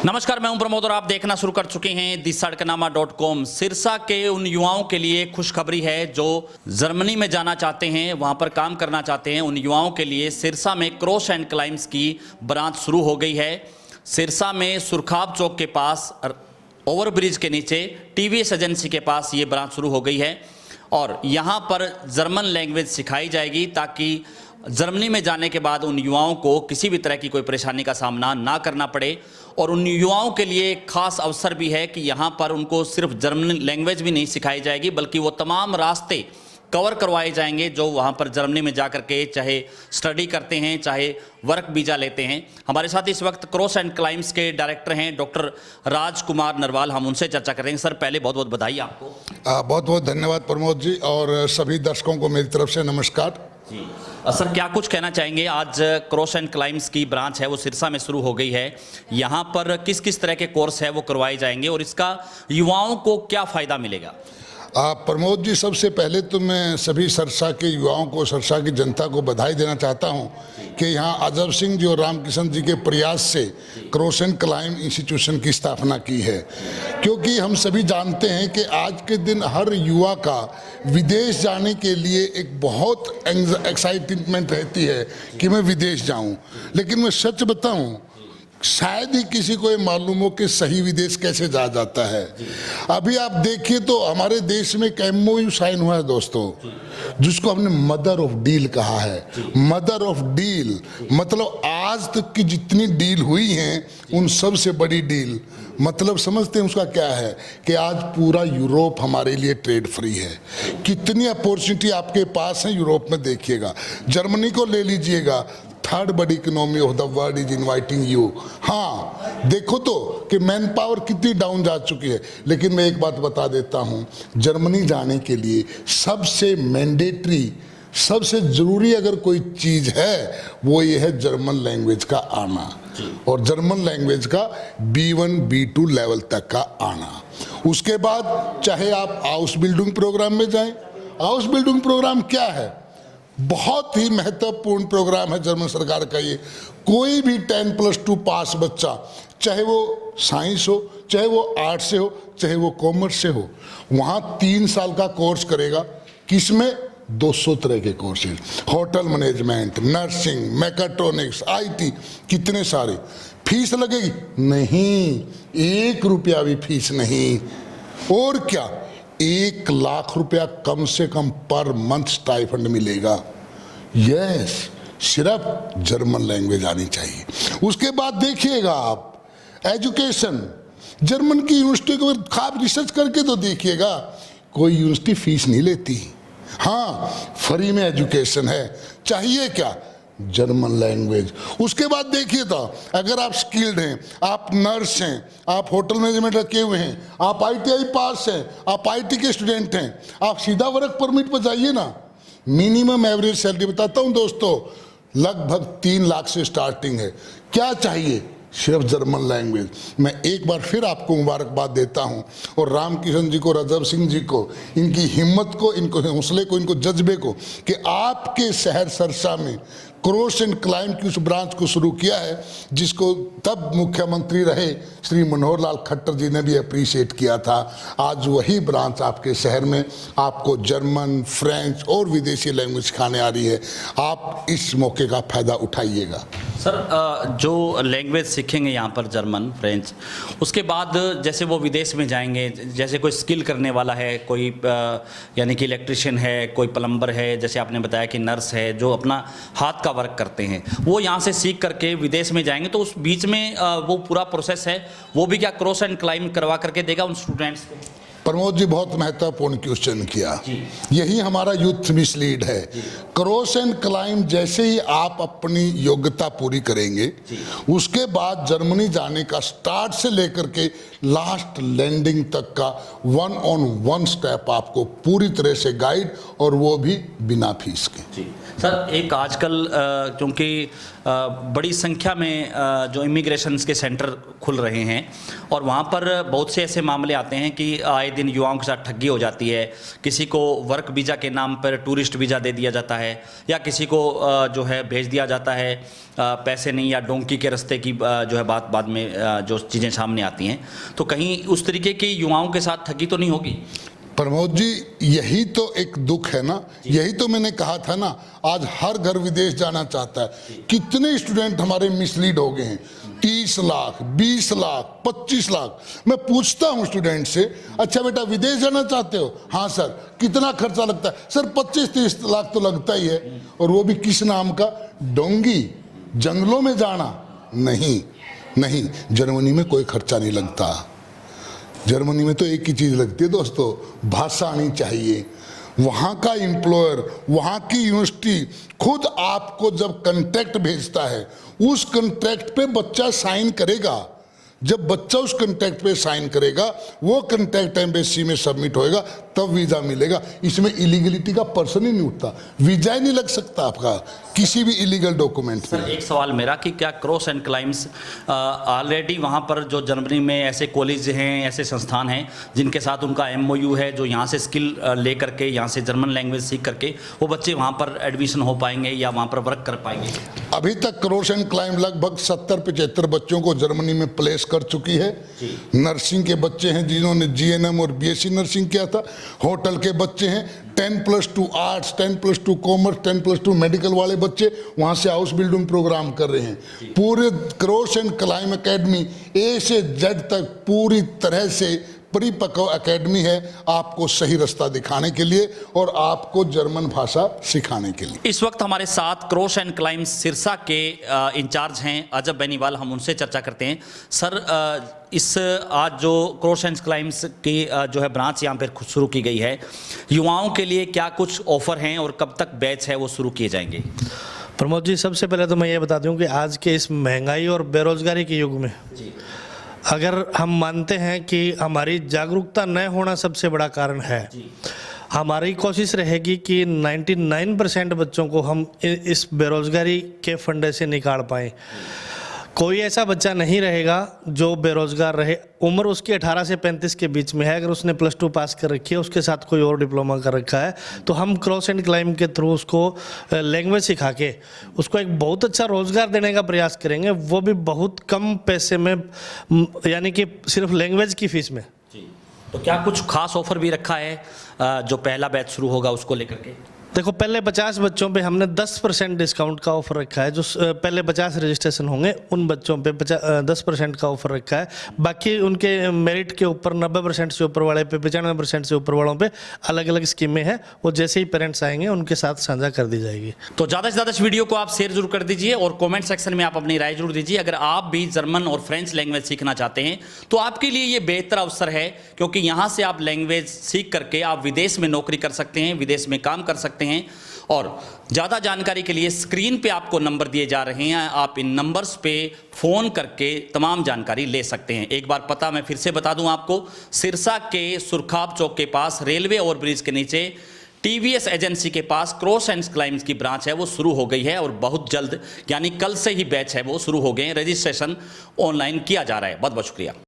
नमस्कार, मैं हूं प्रमोद और आप देखना शुरू कर चुके हैं दी-सड़कनामा.com। सिरसा के उन युवाओं के लिए खुशखबरी है जो जर्मनी में जाना चाहते हैं, वहां पर काम करना चाहते हैं। उन युवाओं के लिए सिरसा में क्रॉस एंड क्लाइम्स की ब्रांच शुरू हो गई है। सिरसा में सुरखाब चौक के पास ओवरब्रिज के नीचे टीवीएस एजेंसी के पास ये ब्रांच शुरू हो गई है और यहाँ पर जर्मन लैंग्वेज सिखाई जाएगी ताकि जर्मनी में जाने के बाद उन युवाओं को किसी भी तरह की कोई परेशानी का सामना ना करना पड़े। और उन युवाओं के लिए एक खास अवसर भी है कि यहाँ पर उनको सिर्फ जर्मन लैंग्वेज भी नहीं सिखाई जाएगी बल्कि वो तमाम रास्ते कवर करवाए जाएंगे जो वहाँ पर जर्मनी में जाकर के चाहे स्टडी करते हैं चाहे वर्क वीज़ा लेते हैं। हमारे साथ इस वक्त क्रॉस एंड क्लाइम्स के डायरेक्टर हैं डॉक्टर राजकुमार नरवाल, हम उनसे चर्चा करेंगे। सर, पहले बहुत बहुत बधाई आपको। बहुत बहुत धन्यवाद प्रमोद जी और सभी दर्शकों को मेरी तरफ से नमस्कार जी। सर, क्या कुछ कहना चाहेंगे? आज क्रॉस एंड क्लाइम्स की ब्रांच है वो सिरसा में शुरू हो गई है, यहाँ पर किस किस तरह के कोर्स है वो करवाए जाएंगे और इसका युवाओं को क्या फ़ायदा मिलेगा? प्रमोद जी, सबसे पहले तो मैं सभी सिरसा के युवाओं को, सिरसा की जनता को बधाई देना चाहता हूं कि यहाँ अजब सिंह जी और रामकिशन जी के प्रयास से क्रॉस एंड क्लाइम इंस्टीट्यूशन की स्थापना की है। क्योंकि हम सभी जानते हैं कि आज के दिन हर युवा का विदेश जाने के लिए एक बहुत एक्साइटमेंट रहती है कि मैं विदेश जाऊँ, लेकिन मैं सच बताऊँ शायद ही किसी को ये मालूम हो कि सही विदेश कैसे जाता है। अभी आप देखिए तो हमारे देश में एक MOU साइन हुआ है दोस्तों, जिसको हमने मदर ऑफ डील कहा है। मदर ऑफ डील मतलब आज तक की जितनी डील हुई हैं उन सब से बड़ी डील। मतलब समझते हैं उसका क्या है कि आज पूरा यूरोप हमारे लिए ट्रेड फ्री है। कितनी अपॉर्चुनिटी आपके पास है यूरोप में, देखिएगा। जर्मनी को ले लीजिएगा, थर्ड बड़ी economy of the world is inviting you. हाँ, देखो तो कि मैन पावर कितनी डाउन जा चुकी है। लेकिन मैं एक बात बता देता हूँ, जर्मनी जाने के लिए सबसे मैंडेटरी, सबसे ज़रूरी अगर कोई चीज़ है वो ये है जर्मन लैंग्वेज का आना और जर्मन लैंग्वेज का B1 B2 लेवल तक का आना। उसके बाद चाहे आप हाउस बिल्डिंग प्रोग्राम में जाएं। हाउस बिल्डिंग प्रोग्राम क्या है? बहुत ही महत्वपूर्ण प्रोग्राम है जर्मन सरकार का ये। कोई भी 10+2 पास बच्चा, चाहे वो साइंस हो, चाहे वो आर्ट से हो, चाहे वो कॉमर्स से हो, वहाँ 3 साल का कोर्स करेगा। किसमें? 200 तरह के courses, hotel management, nursing, mechatronics, IT, कितने सारे। फीस लगेगी? नहीं, 1 रुपया भी फीस नहीं। और क्या, 1 लाख रुपया कम से कम पर मंथ स्टाइफंड मिलेगा। यस, सिर्फ जर्मन लैंग्वेज आनी चाहिए। उसके बाद देखिएगा आप एजुकेशन, जर्मन की यूनिवर्सिटी को आप रिसर्च करके तो देखिएगा, कोई यूनिवर्सिटी फीस नहीं लेती। हाँ, फ्री में एजुकेशन है। चाहिए क्या? German language. उसके बाद देखिए तो अगर आप स्किल्ड हैं, आप नर्स हैं, आप होटल मैनेजमेंट रखे हुए हैं, आप ITI पास हैं, आप IT के स्टूडेंट हैं, आप सीधा वर्क परमिट पर जाइए ना। मिनिमम एवरेज सैलरी बताता हूं दोस्तों, लगभग 3 लाख से स्टार्टिंग है। क्या चाहिए? सिर्फ जर्मन लैंग्वेज। मैं एक बार फिर आपको मुबारकबाद देता हूं और रामकिशन जी को, रजब सिंह जी को, इनकी हिम्मत को, इनको हौसले को, इनको जज्बे को कि आपके शहर सिरसा में क्रॉस एंड क्लाइम की उस ब्रांच को शुरू किया है, जिसको तब मुख्यमंत्री रहे श्री मनोहर लाल खट्टर जी ने भी अप्रिशिएट किया था। आज वही ब्रांच आपके शहर में आपको जर्मन, फ्रेंच और विदेशी लैंग्वेज सिखाने आ रही है। आप इस मौके का फ़ायदा उठाइएगा। सर, जो लैंग्वेज सीखेंगे यहाँ पर जर्मन, फ्रेंच, उसके बाद जैसे वो विदेश में जाएंगे, जैसे कोई स्किल करने वाला है, कोई यानी कि इलेक्ट्रिशियन है, कोई प्लम्बर है, जैसे आपने बताया कि नर्स है, जो अपना हाथ का वर्क करते हैं, वो यहाँ से सीख करके विदेश में जाएंगे, तो उस बीच में वो पूरा प्रोसेस है वो भी क्या क्रॉस एंड क्लाइम करवा करके देगा उन स्टूडेंट्स को? प्रमोद जी, बहुत महत्वपूर्ण क्वेश्चन किया। यही हमारा यूथ मिसलीड है। क्रॉस एंड क्लाइम जैसे ही आप अपनी योग्यता पूरी करेंगे, उसके बाद जर्मनी जाने का स्टार्ट से लेकर के लास्ट लैंडिंग तक का 1-on-1 स्टेप आपको पूरी तरह से गाइड, और वो भी बिना फीस के। सर एक आजकल क्योंकि बड़ी संख्या में जो इमिग्रेशन के सेंटर खुल रहे हैं और वहाँ पर बहुत से ऐसे मामले आते हैं कि आए दिन युवाओं के साथ ठगी हो जाती है। किसी को वर्क वीज़ा के नाम पर टूरिस्ट वीज़ा दे दिया जाता है या किसी को जो है भेज दिया जाता है पैसे नहीं या डोंकी के रास्ते की जो है बात बाद में जो चीज़ें सामने आती हैं। तो कहीं उस तरीके की युवाओं के साथ ठगी तो नहीं होगी? प्रमोद जी, यही तो एक दुख है ना, यही तो मैंने कहा था ना, आज हर घर विदेश जाना चाहता है। कितने स्टूडेंट हमारे मिसलीड हो गए हैं, 30 लाख 20 लाख 25 लाख। मैं पूछता हूं स्टूडेंट से, अच्छा बेटा विदेश जाना चाहते हो? हाँ सर। कितना खर्चा लगता है? सर 25-30 लाख तो लगता ही है। और वो भी किस नाम का? डोंगी, जंगलों में जाना? नहीं नहीं, जर्मनी में कोई खर्चा नहीं लगता। जर्मनी में तो एक ही चीज़ लगती है दोस्तों, भाषा आनी चाहिए। वहाँ का एम्प्लॉयर, वहाँ की यूनिवर्सिटी खुद आपको जब कॉन्ट्रैक्ट भेजता है, उस कॉन्ट्रैक्ट पे बच्चा साइन करेगा। जब बच्चा उस कॉन्ट्रैक्ट पे साइन करेगा, वो कॉन्ट्रैक्ट एम्बेसी में सबमिट होएगा, तब वीज़ा मिलेगा। इसमें इलीगलिटी का पर्सन ही नहीं उठता, वीज़ा ही नहीं लग सकता आपका किसी भी इलीगल डॉक्यूमेंट पे। सर एक सवाल मेरा कि क्या क्रॉस एंड क्लाइम्स ऑलरेडी वहाँ पर जो जर्मनी में ऐसे कॉलेज हैं, ऐसे संस्थान हैं जिनके साथ उनका MOU है, जो यहाँ से स्किल ले करके, यहाँ से जर्मन लैंग्वेज सीख करके वो बच्चे वहाँ पर एडमिशन हो पाएंगे या वहाँ पर वर्क कर पाएंगे? अभी तक क्रॉस एंड क्लाइम लगभग 70-75 बच्चों को जर्मनी में प्लेस कर चुकी है। नर्सिंग के बच्चे हैं जिन्होंने GNM और BSc नर्सिंग किया था। होटल के बच्चे हैं, 10+2 आर्ट्स, 10+2 कॉमर्स, 10+2 मेडिकल वाले बच्चे वहाँ से हाउस बिल्डिंग प्रोग्राम कर रहे हैं। पूरे cross and climb academy A से Z तक पूरी तरह से परिपक्व एकेडमी है, आपको सही रास्ता दिखाने के लिए और आपको जर्मन भाषा सिखाने के लिए। इस वक्त हमारे साथ क्रॉस एंड क्लाइम सिरसा के इंचार्ज हैं अजब बेनीवाल, हम उनसे चर्चा करते हैं। सर इस आज जो क्रॉस एंड क्लाइम्स की जो है ब्रांच यहाँ पर शुरू की गई है, युवाओं के लिए क्या कुछ ऑफर हैं और कब तक बैच है वो शुरू किए जाएंगे? प्रमोद जी, सबसे पहले तो मैं ये बता दूं कि आज के इस महंगाई और बेरोजगारी के युग में अगर हम मानते हैं कि हमारी जागरूकता न होना सबसे बड़ा कारण है, हमारी कोशिश रहेगी कि 99% बच्चों को हम इस बेरोजगारी के फंडे से निकाल पाएँ। कोई ऐसा बच्चा नहीं रहेगा जो बेरोजगार रहे। उम्र उसकी 18 से 35 के बीच में है, अगर उसने +2 पास कर रखी है, उसके साथ कोई और डिप्लोमा कर रखा है, तो हम क्रॉस एंड क्लाइम के थ्रू उसको लैंग्वेज सिखा के उसको एक बहुत अच्छा रोज़गार देने का प्रयास करेंगे, वो भी बहुत कम पैसे में, यानी कि सिर्फ लैंग्वेज की फीस में। तो क्या कुछ खास ऑफर भी रखा है जो पहला बैच शुरू होगा उसको लेकर के? देखो, पहले 50 बच्चों पे हमने 10% डिस्काउंट का ऑफर रखा है। जो पहले 50 रजिस्ट्रेशन होंगे उन बच्चों पे 10% का ऑफर रखा है। बाकी उनके मेरिट के ऊपर 90% से ऊपर वाले पे, 95% से ऊपर वालों पे अलग अलग स्कीमें हैं। वो जैसे ही पेरेंट्स आएंगे उनके साथ साझा कर दी जाएगी। तो ज़्यादा से ज़्यादा इस वीडियो को आप शेयर जरूर कर दीजिए और कमेंट सेक्शन में आप अपनी राय जरूर दीजिए। अगर आप भी जर्मन और फ्रेंच लैंग्वेज सीखना चाहते हैं तो आपके लिए ये बेहतर अवसर है, क्योंकि यहाँ से आप लैंग्वेज सीख करके आप विदेश में नौकरी कर सकते हैं, विदेश में काम कर सकते हैं। और ज़्यादा जानकारी के लिए स्क्रीन पे आपको नंबर दिए जा रहे हैं, आप इन नंबर्स पे फ़ोन करके तमाम जानकारी ले सकते हैं। एक बार पता मैं फिर से बता दूं आपको, सिरसा के सुरखाब चौक के पास रेलवे ओवरब्रिज के नीचे TVS एजेंसी के पास क्रॉस एंड क्लाइम्स की ब्रांच है, वो शुरू हो गई है और बहुत जल्द यानी कल से ही बैच है वो शुरू हो गए हैं। रजिस्ट्रेशन ऑनलाइन किया जा रहा है। बहुत बहुत शुक्रिया।